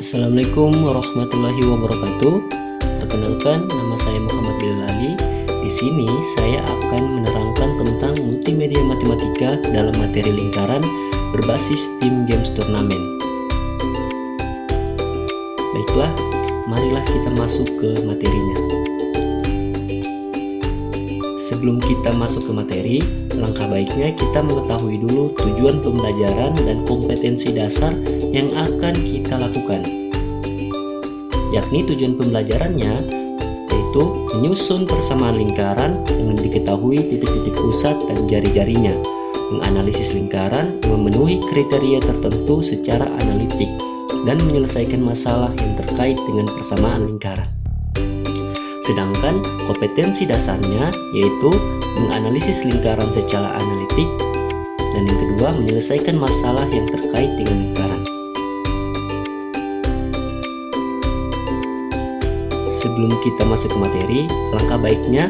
Assalamualaikum warahmatullahi wabarakatuh. Perkenalkan, nama saya Muhammad Bilal Ali. Di sini saya akan menerangkan tentang multimedia matematika dalam materi lingkaran berbasis Team Games Turnamen. Baiklah, marilah kita masuk ke materinya. Sebelum kita masuk ke materi, langkah baiknya kita mengetahui dulu tujuan pembelajaran dan kompetensi dasar yang akan kita lakukan. Yakni tujuan pembelajarannya yaitu menyusun persamaan lingkaran dengan diketahui titik-titik pusat dan jari-jarinya, menganalisis lingkaran yang memenuhi kriteria tertentu secara analitik, dan menyelesaikan masalah yang terkait dengan persamaan lingkaran. Sedangkan kompetensi dasarnya yaitu menganalisis lingkaran secara analitik, dan yang kedua menyelesaikan masalah yang terkait dengan lingkaran. Sebelum kita masuk ke materi, langkah baiknya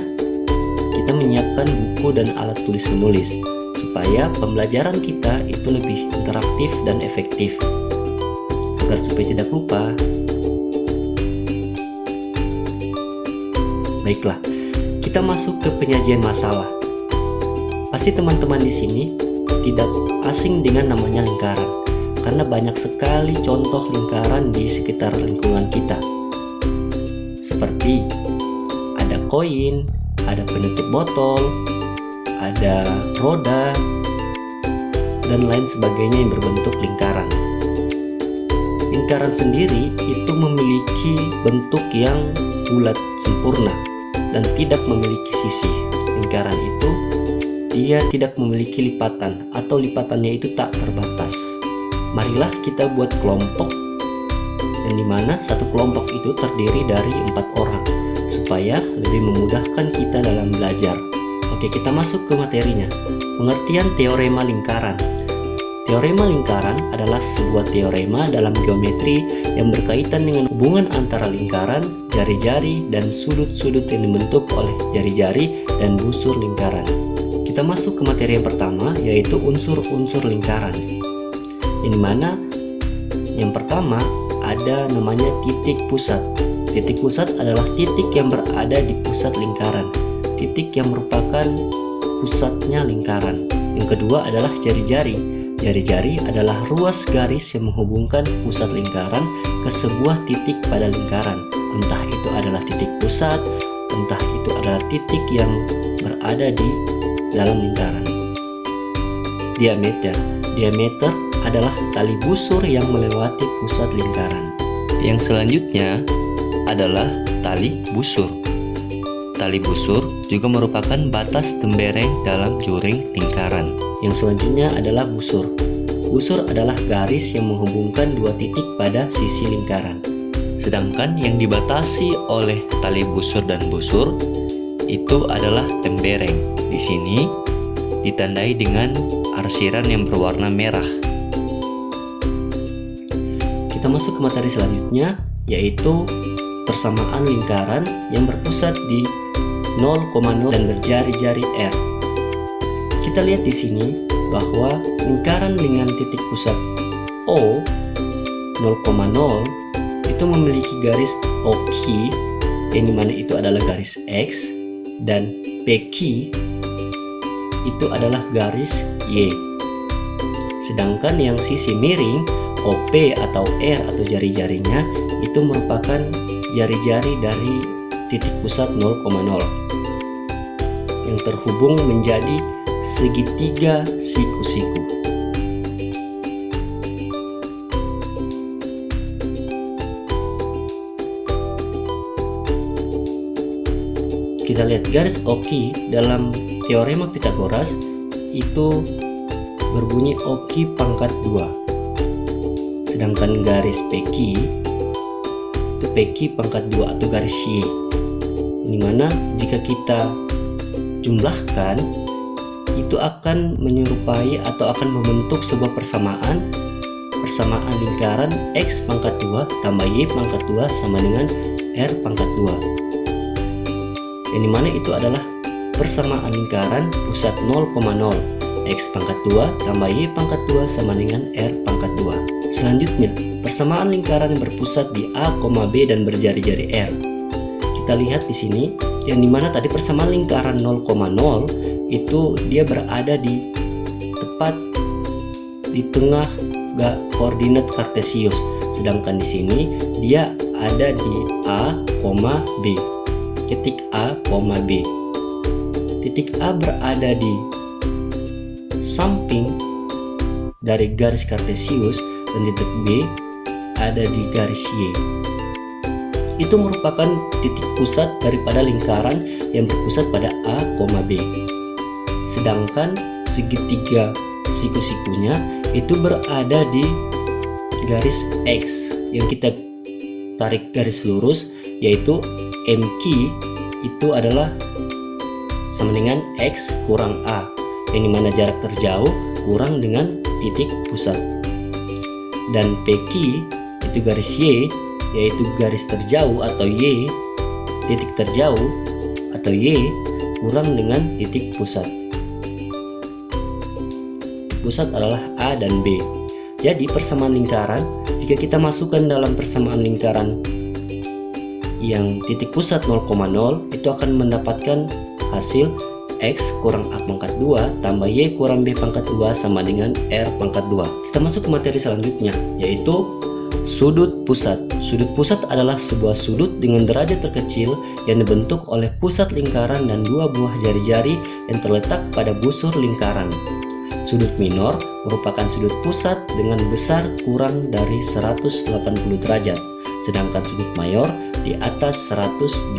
kita menyiapkan buku dan alat tulis menulis supaya pembelajaran kita itu lebih interaktif dan efektif. Agar supaya tidak lupa. Baiklah, kita masuk ke penyajian masalah. Pasti teman-teman di sini tidak asing dengan namanya lingkaran, karena banyak sekali contoh lingkaran di sekitar lingkungan kita. Seperti ada koin, ada penutup botol, ada roda, dan lain sebagainya yang berbentuk lingkaran. Lingkaran sendiri itu memiliki bentuk yang bulat sempurna dan tidak memiliki sisi. Lingkaran itu dia tidak memiliki lipatan atau lipatannya itu tak terbatas. Marilah kita buat kelompok, yang dimana satu kelompok itu terdiri dari 4 orang supaya lebih memudahkan kita dalam belajar. Oke, kita masuk ke materinya. Pengertian teorema lingkaran. Teorema lingkaran adalah sebuah teorema dalam geometri yang berkaitan dengan hubungan antara lingkaran, jari-jari, dan sudut-sudut yang dibentuk oleh jari-jari dan busur lingkaran. Kita masuk ke materi yang pertama, yaitu unsur-unsur lingkaran. Yang dimana yang pertama ada namanya titik pusat. Titik pusat adalah titik yang berada di pusat lingkaran, titik yang merupakan pusatnya lingkaran. Yang kedua adalah jari-jari. Jari-jari adalah ruas garis yang menghubungkan pusat lingkaran ke sebuah titik pada lingkaran. Entah itu adalah titik pusat, entah itu adalah titik yang berada di dalam lingkaran. Diameter. Diameter adalah tali busur yang melewati pusat lingkaran. Yang selanjutnya adalah tali busur. Tali busur juga merupakan batas tembereng dalam juring lingkaran. Yang selanjutnya adalah busur. Busur adalah garis yang menghubungkan dua titik pada sisi lingkaran. Sedangkan yang dibatasi oleh tali busur dan busur itu adalah tembereng. Di sini ditandai dengan arsiran yang berwarna merah. Kita masuk ke materi selanjutnya, yaitu persamaan lingkaran yang berpusat di 0,0 dan berjari-jari R. Kita lihat di sini bahwa lingkaran dengan titik pusat O 0,0 itu memiliki garis OQ, yang dimana itu adalah garis X, dan PQ itu adalah garis Y. Sedangkan yang sisi miring OP atau R atau jari-jarinya itu merupakan jari-jari dari titik pusat 0,0 yang terhubung menjadi segitiga siku-siku. Kita lihat garis OQ dalam teorema Pythagoras itu berbunyi OQ pangkat 2. Sedangkan garis PQ itu PQ pangkat 2 atau garis Y. Dimana jika kita jumlahkan itu akan menyerupai atau akan membentuk sebuah persamaan lingkaran X pangkat 2 tambah Y pangkat 2 sama dengan R pangkat 2, yang dimana itu adalah persamaan lingkaran pusat 0,0 X pangkat 2 tambah Y pangkat 2 sama dengan R pangkat 2. Selanjutnya, persamaan lingkaran yang berpusat di A, B dan berjari-jari R. Kita lihat di sini, yang dimana tadi persamaan lingkaran 0,0 itu dia berada di tepat di tengah koordinat kartesius, sedangkan di sini dia ada di A, B, titik A, B. Titik A berada di samping dari garis kartesius dan titik B ada di garis Y. Itu merupakan titik pusat daripada lingkaran yang berpusat pada A, B. Sedangkan segitiga siku-sikunya itu berada di garis X yang kita tarik garis lurus, yaitu MQ itu adalah sama dengan X kurang A, yang dimana jarak terjauh kurang dengan titik pusat, dan PQ itu garis Y, yaitu garis terjauh atau Y, titik terjauh atau Y kurang dengan titik pusat. Pusat adalah A dan B. Jadi persamaan lingkaran, jika kita masukkan dalam persamaan lingkaran yang titik pusat 0,0, itu akan mendapatkan hasil X kurang A pangkat 2 tambah Y kurang B pangkat 2 sama dengan R pangkat 2. Kita masuk ke materi selanjutnya, yaitu sudut pusat. Sudut pusat adalah sebuah sudut dengan derajat terkecil yang dibentuk oleh pusat lingkaran dan dua buah jari-jari yang terletak pada busur lingkaran. Sudut minor merupakan sudut pusat dengan besar kurang dari 180 derajat, sedangkan sudut mayor di atas 180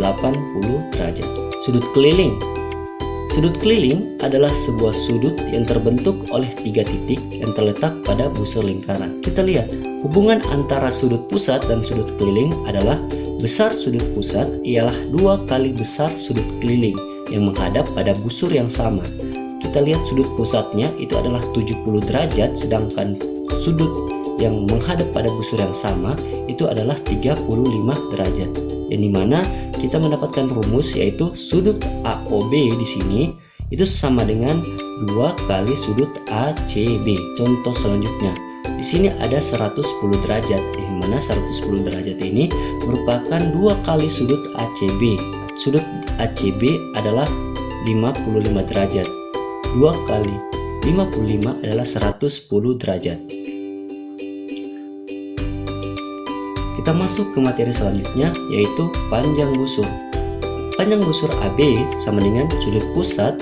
derajat. Sudut keliling. Sudut keliling adalah sebuah sudut yang terbentuk oleh tiga titik yang terletak pada busur lingkaran. Kita lihat, hubungan antara sudut pusat dan sudut keliling adalah besar sudut pusat ialah 2 kali besar sudut keliling yang menghadap pada busur yang sama. Kita lihat sudut pusatnya itu adalah 70 derajat, sedangkan sudut yang menghadap pada busur yang sama itu adalah 35 derajat. Yang dimana kita mendapatkan rumus, yaitu sudut AOB di sini itu sama dengan 2 kali sudut ACB. Contoh selanjutnya, di sini ada 110 derajat, yang mana 110 derajat ini merupakan 2 kali sudut ACB. Sudut ACB adalah 55 derajat. 2 kali 55 adalah 110 derajat. Kita masuk ke materi selanjutnya, yaitu panjang busur. Panjang busur AB sama dengan sudut pusat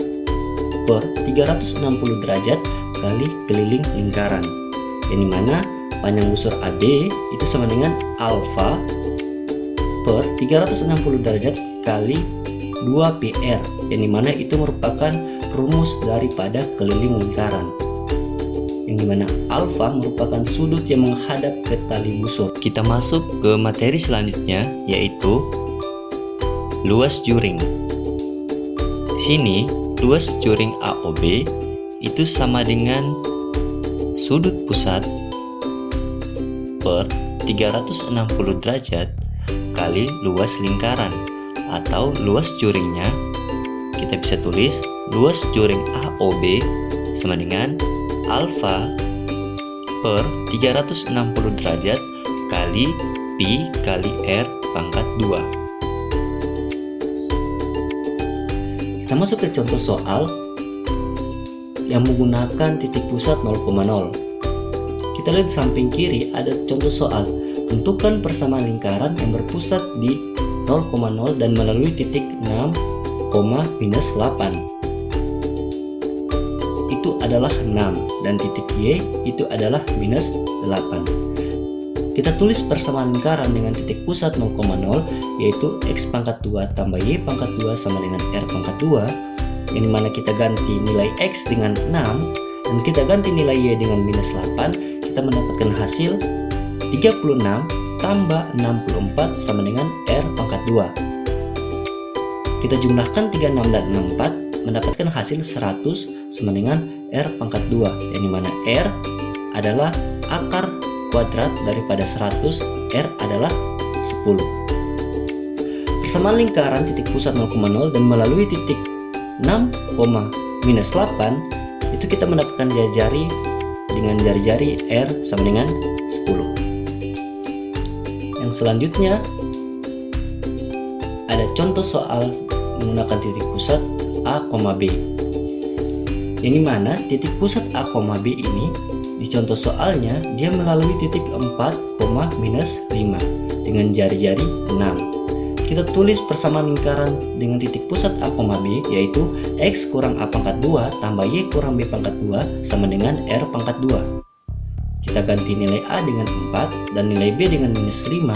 per 360 derajat kali keliling lingkaran, yang dimana panjang busur AB itu sama dengan alfa per 360 derajat kali 2PR, yang dimana itu merupakan rumus daripada keliling lingkaran, yang dimana alfa merupakan sudut yang menghadap ke tali busur. Kita masuk ke materi selanjutnya, yaitu luas juring. Di sini luas juring AOB itu sama dengan sudut pusat per 360 derajat kali luas lingkaran, atau luas juringnya kita bisa tulis luas juring AOB sama dengan alfa per 360 derajat kali pi kali R pangkat 2. Kita masuk ke contoh soal yang menggunakan titik pusat 0,0. Kita lihat di samping kiri ada contoh soal. Tentukan persamaan lingkaran yang berpusat di 0,0 dan melalui titik 6, minus 8. Itu adalah 6 dan titik Y itu adalah minus 8. Kita tulis persamaan lingkaran dengan titik pusat 0,0, yaitu X pangkat 2 tambah Y pangkat 2 sama dengan R pangkat 2, yang dimana kita ganti nilai X dengan 6 dan kita ganti nilai Y dengan minus 8. Kita mendapatkan hasil 36 tambah 64 sama dengan R pangkat 2. Kita jumlahkan 36 dan 64 mendapatkan hasil 100 sama dengan R pangkat 2, yang dimana R adalah akar kuadrat daripada 100, R adalah 10. Persamaan lingkaran titik pusat 0,0 dan melalui titik 6, minus 8 itu kita mendapatkan jari-jari dengan jari-jari R sama dengan 10. selanjutnya ada contoh soal menggunakan titik pusat A, B. Yang dimana titik pusat A, B ini di contoh soalnya dia melalui titik 4, minus 5 dengan jari-jari 6. Kita tulis persamaan lingkaran dengan titik pusat A, B yaitu X kurang A pangkat 2 tambah Y kurang B pangkat 2 sama dengan R pangkat 2. Kita ganti nilai A dengan 4 dan nilai B dengan minus 5.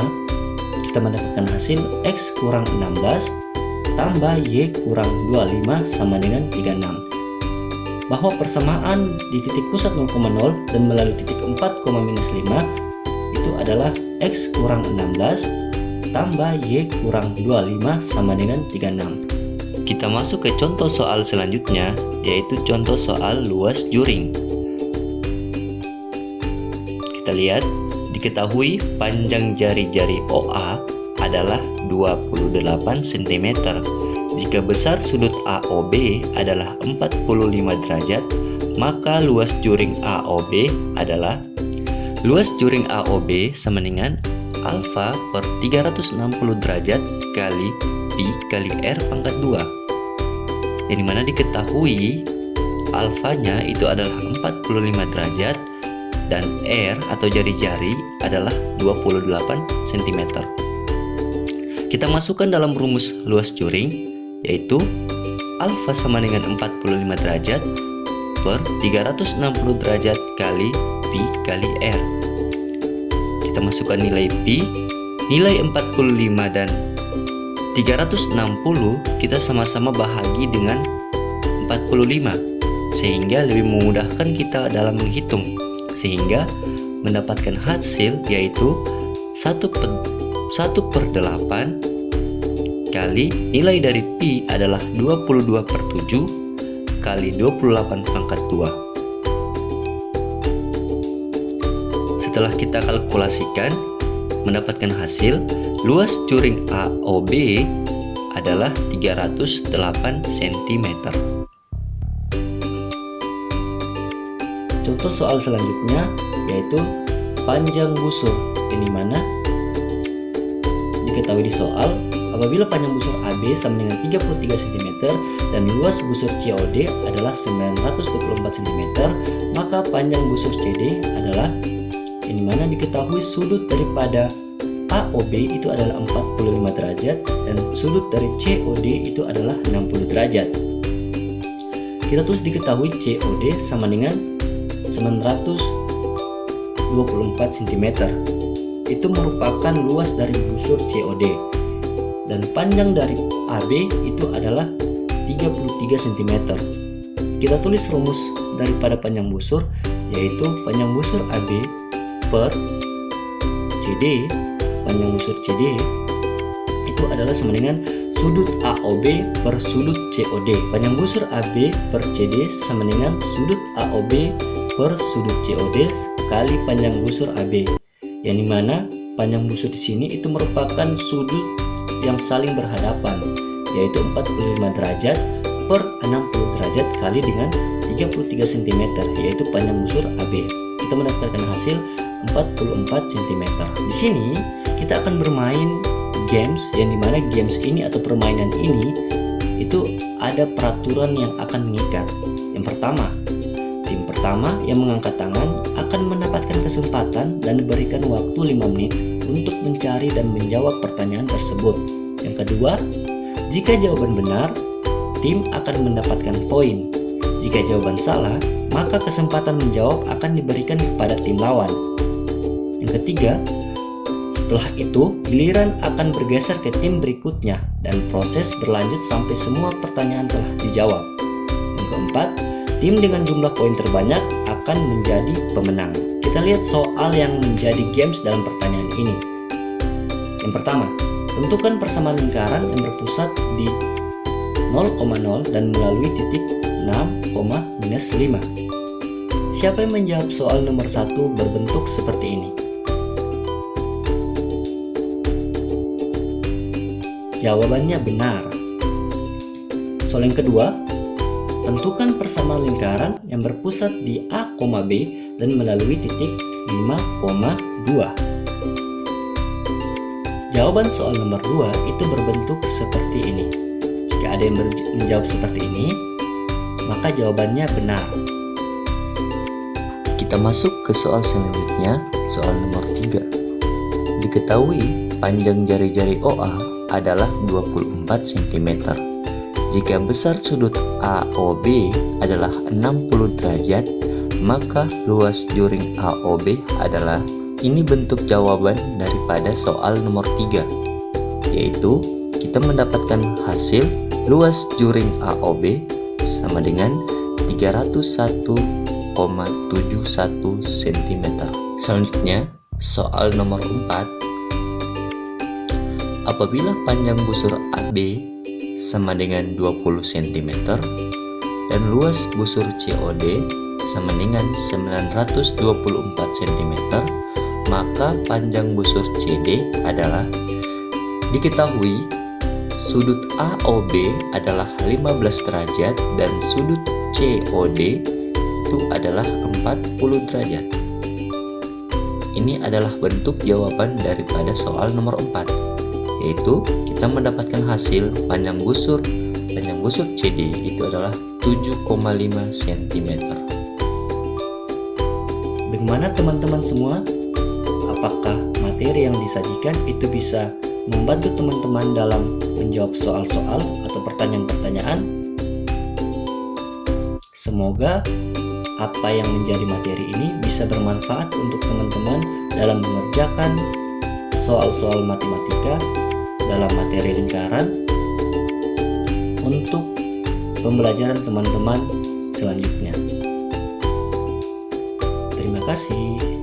Kita mendapatkan hasil X kurang 16 tambah Y kurang 25 sama dengan 36. Bahwa persamaan di titik pusat 0,0 dan melalui titik 4, minus 5 itu adalah X kurang 16 tambah Y kurang 25 sama dengan 36. Kita masuk ke contoh soal selanjutnya, yaitu contoh soal luas juring. Kita lihat, diketahui panjang jari-jari OA adalah 28 cm. Jika besar sudut AOB adalah 45 derajat, maka luas juring AOB adalah luas juring AOB sama dengan alfa per 360 derajat kali pi kali r pangkat 2. Yang dimana diketahui alfanya itu adalah 45 derajat dan r atau jari-jari adalah 28 cm. Kita masukkan dalam rumus luas juring, yaitu alfa sama dengan 45 derajat per 360 derajat kali pi kali r. Kita masukkan nilai pi, nilai 45 dan 360 kita sama-sama bahagi dengan 45 sehingga lebih memudahkan kita dalam menghitung, sehingga mendapatkan hasil yaitu 1/8 kali nilai dari pi adalah 22/7 kali 28 pangkat 2. Setelah kita kalkulasikan, mendapatkan hasil luas juring AOB adalah 308 cm. Contoh soal selanjutnya yaitu panjang busur, yang dimana diketahui di soal apabila panjang busur AB sama dengan 33 cm dan luas busur COD adalah 924 cm, maka panjang busur CD adalah, yang dimana diketahui sudut daripada AOB itu adalah 45 derajat dan sudut dari COD itu adalah 60 derajat. Kita tulis diketahui COD sama dengan 924 cm. Itu merupakan luas dari busur COD. Dan panjang dari AB itu adalah 33 cm. Kita tulis rumus daripada panjang busur, yaitu panjang busur AB per CD, panjang busur CD itu adalah sama dengan sudut AOB per sudut COD. Panjang busur AB per CD sama dengan sudut AOB per sudut COD kali panjang busur AB. Yang dimana panjang busur di sini itu merupakan sudut yang saling berhadapan, yaitu 45 derajat per 60 derajat kali dengan 33 cm, yaitu panjang busur AB. Kita mendapatkan hasil 44 cm. Di sini kita akan bermain games, yang dimana games ini atau permainan ini itu ada peraturan yang akan mengikat. Yang pertama, tim pertama yang mengangkat tangan akan mendapatkan kesempatan dan diberikan waktu 5 menit untuk mencari dan menjawab pertanyaan tersebut. Yang kedua, jika jawaban benar, tim akan mendapatkan poin. Jika jawaban salah, maka kesempatan menjawab akan diberikan kepada tim lawan. Yang ketiga, setelah itu giliran akan bergeser ke tim berikutnya dan proses berlanjut sampai semua pertanyaan telah dijawab. Yang keempat, tim dengan jumlah poin terbanyak akan menjadi pemenang. Kita lihat soal yang menjadi games dalam pertanyaan ini. Yang pertama, tentukan persamaan lingkaran yang berpusat di 0,0 dan melalui titik 6, minus 5. Siapa yang menjawab soal nomor 1 berbentuk seperti ini? Jawabannya benar. Soal yang kedua, tentukan persamaan lingkaran yang berpusat di A, B dan melalui titik 5,2. Jawaban soal nomor 2 itu berbentuk seperti ini. Jika ada yang menjawab seperti ini, maka jawabannya benar. Kita masuk ke soal selanjutnya, soal nomor 3. Diketahui panjang jari-jari OA adalah 24 cm. Jika besar sudut AOB adalah 60 derajat, maka luas juring AOB adalah. Ini bentuk jawaban daripada soal nomor 3, yaitu kita mendapatkan hasil luas juring AOB sama dengan 301,71 cm. Selanjutnya, soal nomor 4. Apabila panjang busur AB sama dengan 20 cm dan luas busur COD sama dengan 924 cm, maka panjang busur CD adalah. Diketahui sudut AOB adalah 15 derajat dan sudut COD itu adalah 40 derajat. Ini adalah bentuk jawaban daripada soal nomor 4, yaitu kita mendapatkan hasil panjang busur CD itu adalah 7,5 cm. Bagaimana teman-teman semua? Apakah materi yang disajikan itu bisa membantu teman-teman dalam menjawab soal-soal atau pertanyaan-pertanyaan? Semoga apa yang menjadi materi ini bisa bermanfaat untuk teman-teman dalam mengerjakan soal-soal matematika dalam materi lingkaran untuk pembelajaran teman-teman selanjutnya. Terima kasih.